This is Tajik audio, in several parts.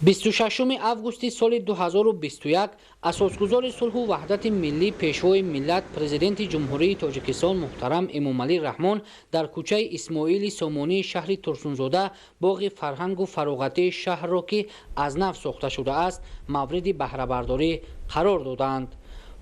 26 августи соли 2021 асосгузори сулҳу ваҳдати миллӣ пешвои миллат президенти ҷумҳурии тоҷикистон муҳтарам Эмомалӣ Раҳмон дар кӯчаи Исмоили Сомонии шаҳри Турсунзода боғи фарҳангу фароғатии шаҳрро ки аз нав сохта шудааст мавриди баҳрабардорӣ қарор доданд.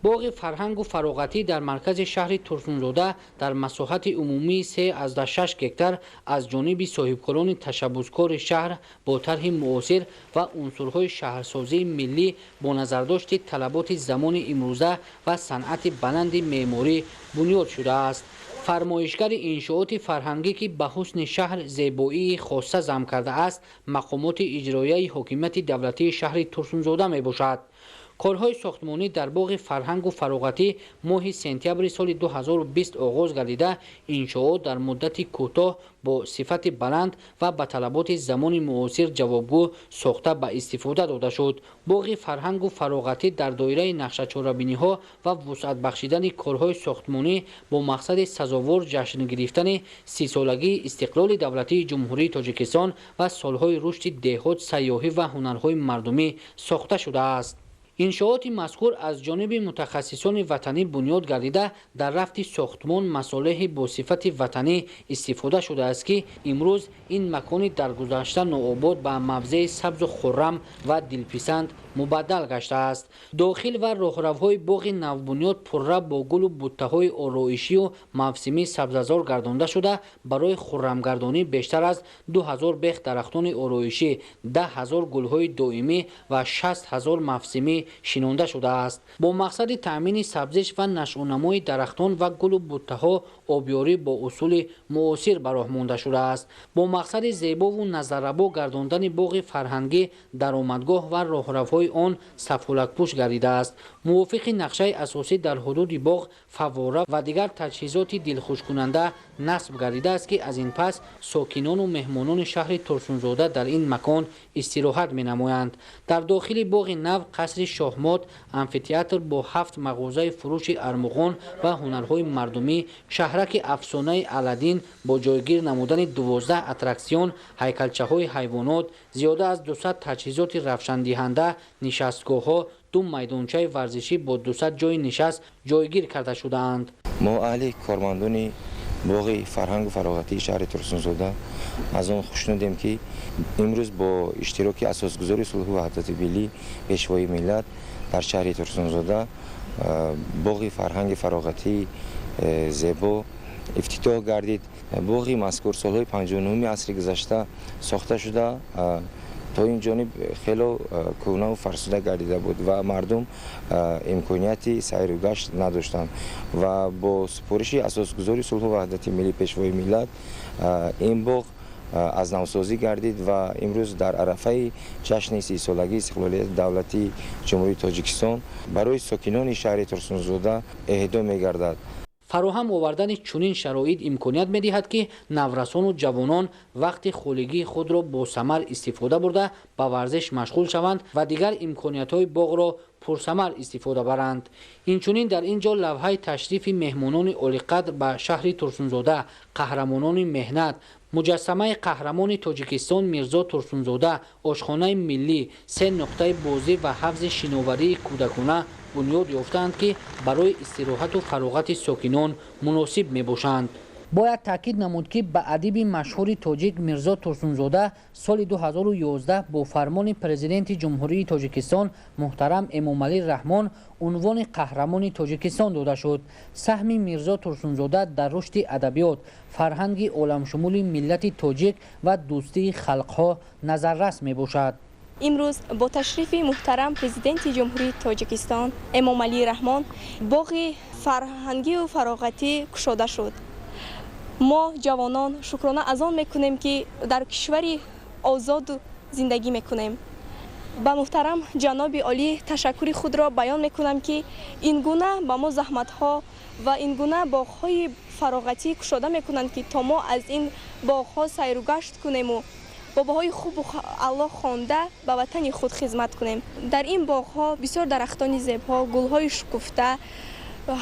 боғи фарҳангу фароғатӣ дар маркази шаҳри Турсунзода дар масоҳати умумии 3,6 гектар аз ҷониби соҳибкорони ташаббускори шаҳр бо тарҳи муосир ва унсурҳои шаҳрсозии миллӣ бо назардошти талаботи замони имрӯза ва санъати баланди меъморӣ бунёд шудааст. фармоишгари иншооти фарҳангӣ ки ба ҳусни шаҳр зебоии хосса зам кардааст мақомоти иҷроияи ҳокимияти давлатии шаҳри Турсунзода мебошад. корҳои сохтмонӣ дар боғи фарҳангу фароғатӣ моҳи сентябри соли 2020 оғоз гардида иншоот дар муддати кӯтоҳ бо сифати баланд ва ба талаботи замони муосир ҷавобгӯ сохта ба истифода дода шуд. боғи фарҳангу фароғатӣ дар доираи нақшачорабиниҳо ва вусъат бахшидани корҳои сохтмонӣ бо мақсади сазовор ҷашн гирифтани 30-солагии истиқлоли давлатии ҷумҳурии Тоҷикистон ва солҳои рушди деҳот, сайёҳӣ ва ҳунарҳои мардумӣ сохта шудааст. иншооти мазкур аз ҷониби мутахассисони ватанӣ бунёд гардида дар рафти сохтмон масолеҳи бо сифати ватанӣ истифода шудааст ки имрӯз ин макони даргузашта нообод ба мавзеи сабзу хуррам ва дилписанд мубаддал гаштааст. дохил ва роҳравҳои боғи навбунёд пурра бо гулу буттаҳои ороишию мавсимӣ сабзазор гардонда шуда барои хуррамгардонӣ бештар аз 2000 бех дарахтони ороишӣ, 10,000 гулҳои доимӣ ва 60,000 мавсимӣ шинонда шудааст. бо мақсади таъмини сабзиш ва нашъунамои дарахтон ва гулу буттаҳо обёрӣ бо усули муосир ба роҳ монда шудааст. бо мақсади зебову назаррабо гардондани боғи фарҳангӣ даромадгоҳ ва роҳравҳои он сафҳолакпӯш гардидааст. мувофиқи нақшаи асосӣ дар ҳудуди боғ фаввора ва дигар таҷҳизоти дилхушкунанда насб гардидааст ки аз ин пас сокинону меҳмонони шаҳри Турсунзода дар ин макон истироҳат менамоянд. дар дохили боғи нав қасри шоҳмот, амфитеатр бо 7 мағозаи фурӯши армуғон ва ҳунарҳои мардумӣ, шаҳраки афсонаи Аладдин бо ҷойгир намудани 12 аттраксион, ҳайкалчаҳои ҳайвонот, зиёда аз 200 таҷҳизоти равшандиҳанда, нишастгоҳҳо, 2 майдончаи варзишӣ бо 200 ҷойи нишаст ҷойгир карда шудаанд. мо аҳли кормандони боғи фарҳангу фароғатии шаҳри Турсунзода аз он хушнудем ки имрӯз бо иштироки асосгузори сулҳу ваҳдати миллӣ пешвои миллат дар шаҳри Турсунзода боғи фарҳанги фароғатии зебо ифтитоҳ гардид. боғи мазкур солҳои 59 асри гузашта сохта шуда то ин ҷониб хело кӯҳнаву фарсуда гардида буд ва мардум имконияти сайру гашт надоштанд ва бо супориши асосгузори сулҳу ваҳдати миллӣ пешвои миллат ин боғ аз навсозӣ гардид ва имрӯз дар арафаи ҷашни 30-солагии истиқлолияти давлати ҷумҳурии Тоҷикистон барои сокинони шаҳри Турсунзода эҳдо мегардад. фароҳам овардани чунин шароит имконият медиҳад ки наврасону ҷавонон вақти холигии худро бо самар истифода бурда ба варзиш машғул шаванд ва дигар имкониятҳои боғро пурсамар истифода баранд. инчунин дар ин ҷо лавҳаи ташрифи меҳмонони олиқадр ба шаҳри Турсунзода, қаҳрамонони меҳнат, муҷассамаи қаҳрамони Тоҷикистон Мирзо Турсунзода, ошхонаи миллӣ, 3 нуқтаи бозӣ ва ҳафзи шиноварии кӯдакона бунёд ёфтаанд ки барои истироҳату фароғати сокинон муносиб мебошанд. бояд таъкид намуд ки ба адиби машҳури тоҷик Мирзо Турсунзода соли 2011 бо фармони президенти ҷумҳурии Тоҷикистон муҳтарам Эмомалӣ Раҳмон унвони қаҳрамони Тоҷикистон дода шуд. саҳми Мирзо Турсунзода дар рушди адабиёт, фарҳанги оламшумули миллати тоҷик ва дӯстии халқҳо назаррас мебошад. имрӯз бо ташрифи муҳтарам президенти ҷумҳурии Тоҷикистон Эмомалӣ Раҳмон боғи фарҳангию фароғатӣ кушода шуд. мо ҷавонон шукрона аз он мекунем ки дар кишвари озоду зиндагӣ мекунем. ба муҳтарам ҷаноби олӣ ташаккури худро баён мекунам ки ин гуна ба мо заҳматҳо ва ин гуна боғҳои фароғатӣ кушода мекунанд ки то мо аз ин боғҳо сайру гашт кунему бобоҳои хубу алло хонда ба ватани худ хизмат кунем. дар ин боғҳо бисёр дарахтони зебҳо, гулҳои шукуфта,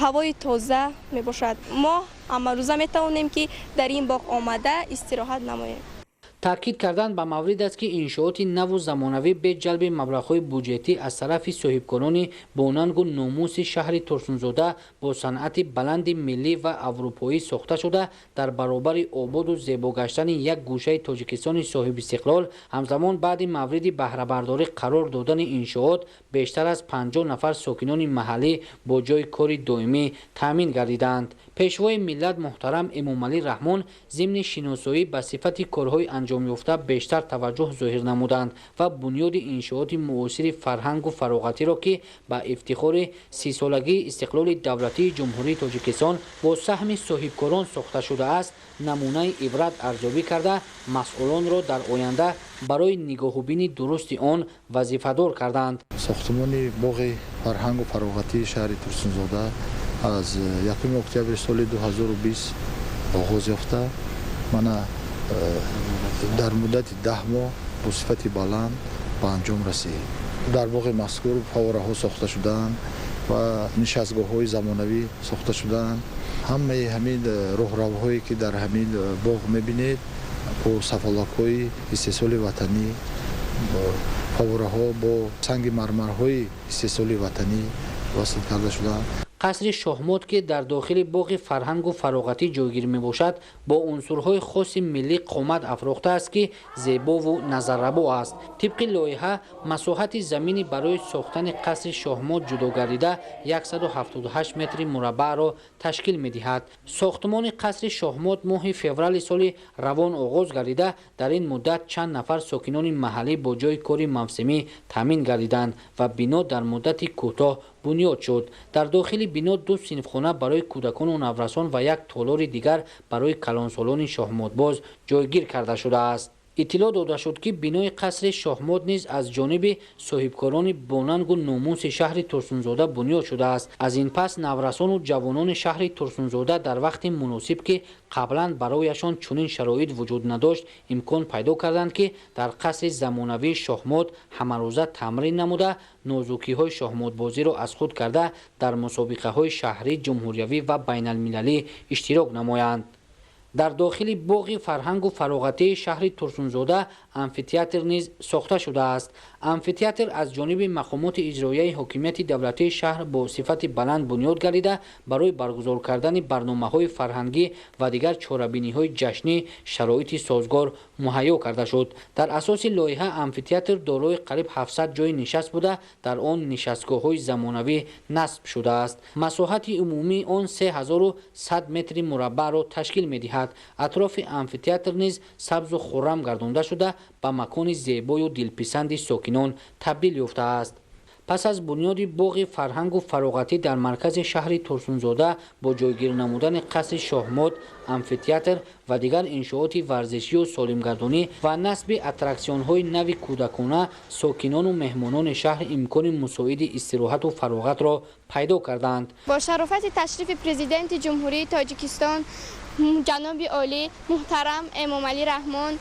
ҳавои тоза мебошад. мо ҳамарӯза метавонем ки дар ин боғ омада истироҳат намоем. таъкид карданд ба маврид аст ки иншооти наву замонавӣ бе ҷалби маблағҳои буҷетӣ аз тарафи соҳибкорони бо нангу номуси шаҳри Турсунзода бо санъати баланди миллӣ ва аврупоӣ сохта шуда дар баробари ободу зебо гаштани як гӯшаи Тоҷикистони соҳибистиқлол ҳамзамон баъди мавриди баҳрабардорӣ қарор додани иншоот бештар аз 50 нафар сокинони маҳаллӣ бо ҷойи кори доимӣ таъмин гардиданд. пешвои миллат муҳтарам Эмомалӣ Раҳмон зимни шиносоӣ ба сифати корҳои анҷомёфта бештар таваҷҷӯҳ зоҳир намуданд ва бунёди иншооти муосири фарҳангу фароғатиро ки ба ифтихори 30-солагии истиқлоли давлатии Ҷумҳурии Тоҷикистон бо саҳми соҳибкорон сохта шудааст, намунаи ибрат арзёбӣ карда масъулонро дар оянда барои нигоҳубини дурусти он вазифадор карданд. сохтмони боғи фарҳангу фароғатии шаҳри Турсунзода аз 1 октябри соли 2020 оғоз ёфта мана дар муддати 10 моҳ бо сифати баланд ба анҷом расид. дар боғи мазкур фаввораҳо сохта шуданд ва нишастгоҳҳои замонавӣ сохта шуданд. ҳамаи ҳамин роҳравҳое ки дар ҳамин боғ мебинед бо сафолакҳои истеҳсоли ватанӣ, фаввораҳо бо санги мармарҳои истеҳсоли ватанӣ восил карда шуданд. қасри шоҳмод ки дар дохили боғи фарҳангу фароғатӣ ҷойгир мебошад бо унсурҳои хоси миллӣ қомат афрохта аст ки зебову назаррабо аст. тибқи лоиҳа масоҳати замини барои сохтани қасри шоҳмод ҷудо гардида 178 метри мураббаъро ташкил медиҳад. сохтмони қасри шоҳмод моҳи феврали соли равон оғоз гардида дар ин муддат чанд нафар сокинони маҳаллӣ бо ҷойи кори мавсимӣ таъмин гардиданд ва бино дар муддати кӯтоҳ бунёд шуд. дар дохили бино 2 синфхона барои кӯдакону наврасон ва як толори дигар барои калонсолони шоҳмодбоз ҷойгир карда шудааст. иттилоъ дода шуд ки бинои қасри шоҳмод низ аз ҷониби соҳибкорони бонангу номуси шаҳри Турсунзода бунёд шудааст. аз ин пас наврасону ҷавонони шаҳри Турсунзода дар вақти муносиб ки қаблан барояшон чунин шароит вуҷуд надошт имкон пайдо карданд ки дар қасри замонавии шоҳмод ҳамарӯза тамрин намуда нозукиҳои шоҳмодбозиро аз худ карда дар мусобиқаҳои шаҳрӣ, ҷумҳуриявӣ ва байналмилалӣ иштирок намоянд. дар дохили боғи фарҳангу фароғатии шаҳри Турсунзода амфитеатр низ сохта шудааст. амфитеатр аз ҷониби мақомоти иҷроияи ҳокимияти давлатии шаҳр бо сифати баланд бунёд гардида барои баргузор кардани барномаҳои фарҳангӣ ва дигар чорабиниҳои ҷашнӣ шароити созгор муҳайё карда шуд. дар асоси лоиҳа амфитеатр дорои қариб 700 ҷойи нишаст буда дар он нишастгоҳҳои замонавӣ насб шудааст. масоҳати умумии он 3100 метри мураббаъро ташкил медиҳад. атрофи амфитеатр низ сабзу хуррам гардонда шуда ба макони зебою дилписанди сокинон табдил ёфтааст. пас аз бунёди боғи фарҳангу фароғатӣ дар маркази шаҳри Турсунзода бо ҷойгир намудани қасри шоҳмод, амфитеатр ва дигар иншооти варзишию солимгардонӣ ва насби аттраксионҳои нави кӯдакона, сокинону меҳмонони шаҳр имкони мусоиди истироҳату фароғатро пайдо карданд. бо шарофати ташрифи президенти ҷумҳурии Тоҷикистон ҷаноби олӣ муҳтарам Эмомалӣ Раҳмон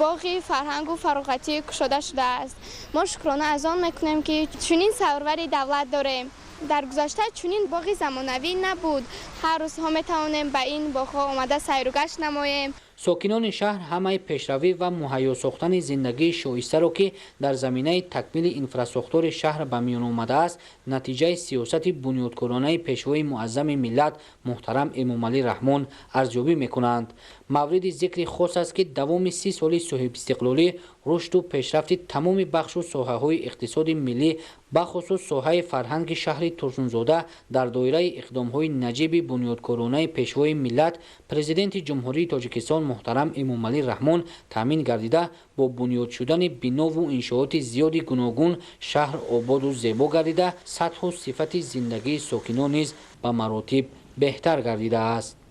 боғи фарҳангу фароғатӣ кушода шудааст. мо шукрона аз он мекунем ки чунин сарвари давлат дорем. дар гузашта чунин боғи замонавӣ набуд. ҳар рӯзҳо метавонем ба ин боғҳо омада сайру гашт намоем. сокинони шаҳр ҳамаи пешравӣ ва муҳайё сохтани зиндагии шоистаро ки дар заминаи такмили инфраструктури шаҳр ба миён омадааст натиҷаи сиёсати бунёдкоронаи пешвои муаззами миллат муҳтарам Эмомалӣ Раҳмон арзёбӣ мекунанд. мавриди зикри хос аст ки давоми 30 соли соҳибистиқлолӣ рушду пешрафти тамоми бахшу соҳаҳои иқтисоди миллӣ бахусус соҳаи фарҳанги шаҳри Турсунзода дар доираи иқдомҳои наҷиби бунёдкоронаи пешвои миллат президенти ҷумҳурии Тоҷикистон муҳтарам Эмомалӣ Раҳмон таъмин гардида бо бунёд шудани бинову иншооти зиёди гуногун шаҳр ободу зебо гардида сатҳу сифати зиндагии сокинон низ ба маротиб беҳтар гардидааст.